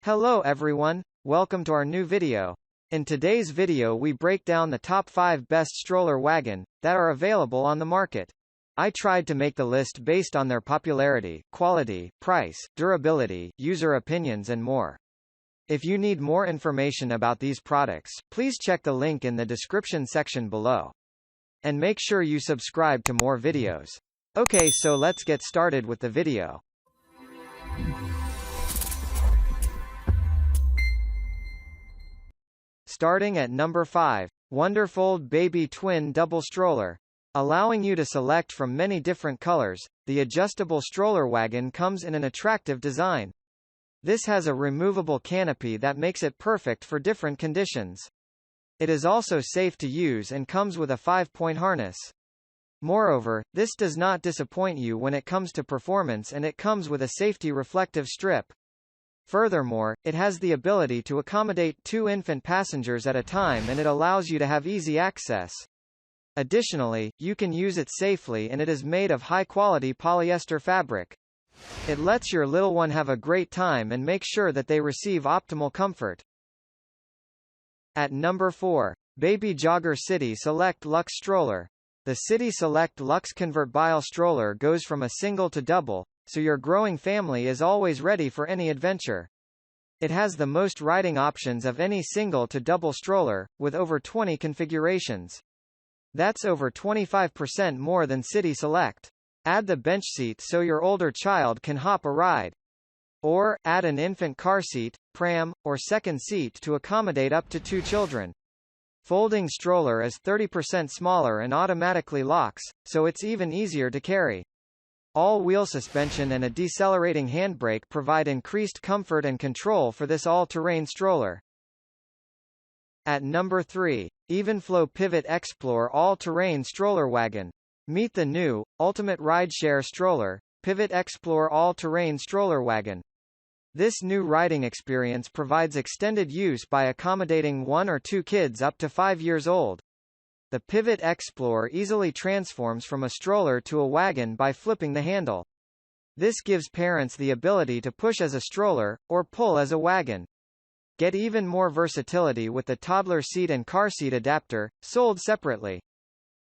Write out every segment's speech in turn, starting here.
Hello everyone, welcome to our new video. In today's video we break down the top 5 best stroller wagon that are available on the market. I tried to make the list based on their popularity, quality, price, durability, user opinions and more. If you need more information about these products, please check the link in the description section below. And make sure you subscribe to more videos. Okay, so let's get started with the video. Starting at number 5, WonderFold Baby Twin Double Stroller. Allowing you to select from many different colors, the adjustable stroller wagon comes in an attractive design. This has a removable canopy that makes it perfect for different conditions. It is also safe to use and comes with a 5-point harness. Moreover, this does not disappoint you when it comes to performance, and it comes with a safety reflective strip. Furthermore, it has the ability to accommodate 2 infant passengers at a time, and it allows you to have easy access. Additionally, you can use it safely, and it is made of high-quality polyester fabric. It lets your little one have a great time and make sure that they receive optimal comfort. At number 4, Baby Jogger City Select Luxe Stroller. The City Select Luxe Convertible Stroller goes from a single to double, so your growing family is always ready for any adventure. It has the most riding options of any single to double stroller, with over 20 configurations. That's over 25% more than City Select. Add the bench seat so your older child can hop a ride. Or, add an infant car seat, pram, or second seat to accommodate up to 2 children. Folding stroller is 30% smaller and automatically locks, so it's even easier to carry. All-wheel suspension and a decelerating handbrake provide increased comfort and control for this all-terrain stroller. At number 3, Evenflo Pivot Xplore All-Terrain Stroller Wagon. Meet the new, ultimate rideshare stroller, Pivot Xplore All-Terrain Stroller Wagon. This new riding experience provides extended use by accommodating 1 or 2 kids up to 5 years old. The Pivot Xplore easily transforms from a stroller to a wagon by flipping the handle. This gives parents the ability to push as a stroller, or pull as a wagon. Get even more versatility with the toddler seat and car seat adapter, sold separately.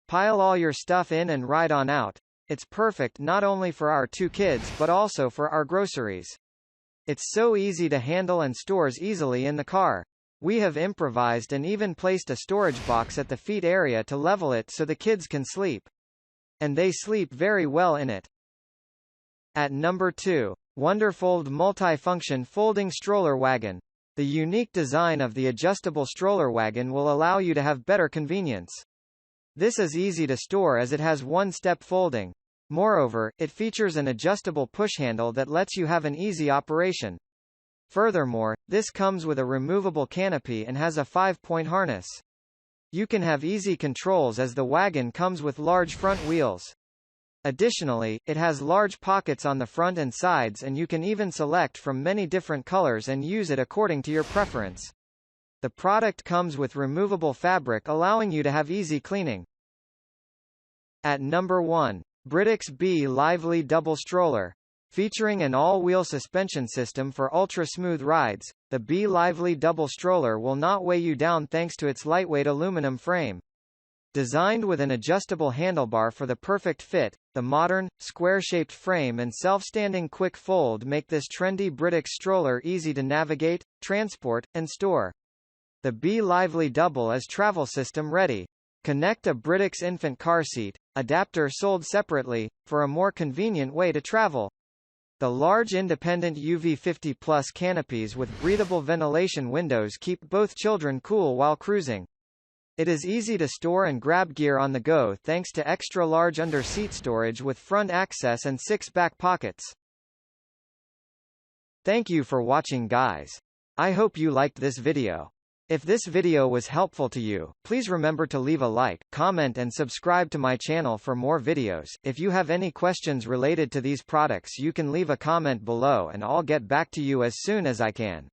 Pile all your stuff in and ride on out. It's perfect not only for our 2 kids but also for our groceries. It's so easy to handle and stores easily in the car. We have improvised and even placed a storage box at the feet area to level it so the kids can sleep. And they sleep very well in it. At number 2, WonderFold MultiFunction Folding Stroller Wagon. The unique design of the adjustable stroller wagon will allow you to have better convenience. This is easy to store as it has one-step folding. Moreover, it features an adjustable push handle that lets you have an easy operation. Furthermore, this comes with a removable canopy and has a 5-point harness. You can have easy controls as the wagon comes with large front wheels. Additionally, it has large pockets on the front and sides, and you can even select from many different colors and use it according to your preference. The product comes with removable fabric allowing you to have easy cleaning. At number 1, BRITIX B Lively Double Stroller. Featuring an all-wheel suspension system for ultra-smooth rides, the B Lively double stroller will not weigh you down thanks to its lightweight aluminum frame. Designed with an adjustable handlebar for the perfect fit, the modern, square-shaped frame and self-standing quick fold make this trendy BRITIX stroller easy to navigate, transport, and store. The B Lively double is travel system ready. Connect a BRITIX infant car seat, adapter sold separately, for a more convenient way to travel. The large independent UV50 Plus canopies with breathable ventilation windows keep both children cool while cruising. It is easy to store and grab gear on the go thanks to extra large under-seat storage with front access and 6 back pockets. Thank you for watching, guys. I hope you liked this video. If this video was helpful to you, please remember to leave a like, comment and subscribe to my channel for more videos. If you have any questions related to these products, you can leave a comment below and I'll get back to you as soon as I can.